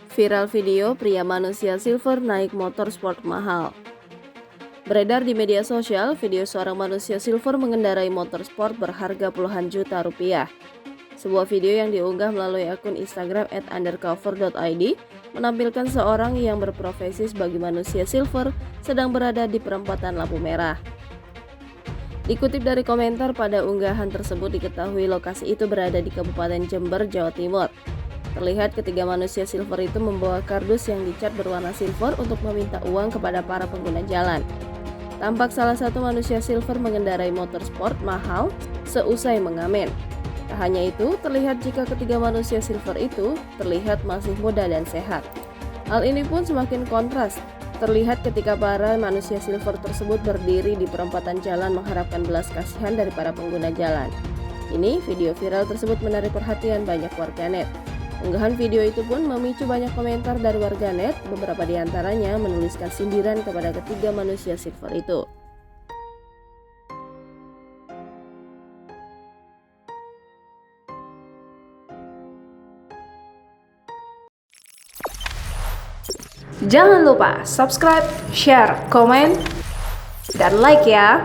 Viral video pria manusia silver naik motor sport mahal. Beredar di media sosial, video seorang manusia silver mengendarai motor sport berharga puluhan juta rupiah. Sebuah video yang diunggah melalui akun Instagram @undercover.id menampilkan seorang yang berprofesi sebagai manusia silver sedang berada di perempatan lampu merah. Dikutip dari komentar pada unggahan tersebut, diketahui lokasi itu berada di Kabupaten Jember, Jawa Timur. Terlihat ketiga manusia silver itu membawa kardus yang dicat berwarna silver untuk meminta uang kepada para pengguna jalan. Tampak salah satu manusia silver mengendarai motor sport mahal seusai mengamen. Tak hanya itu, terlihat jika ketiga manusia silver itu terlihat masih muda dan sehat. Hal ini pun semakin kontras. Terlihat ketika para manusia silver tersebut berdiri di perempatan jalan mengharapkan belas kasihan dari para pengguna jalan. Ini video viral tersebut menarik perhatian banyak warganet. Unggahan video itu pun memicu banyak komentar dari warganet, beberapa di antaranya menuliskan sindiran kepada ketiga manusia silver itu. Jangan lupa subscribe, share, komen, dan like ya!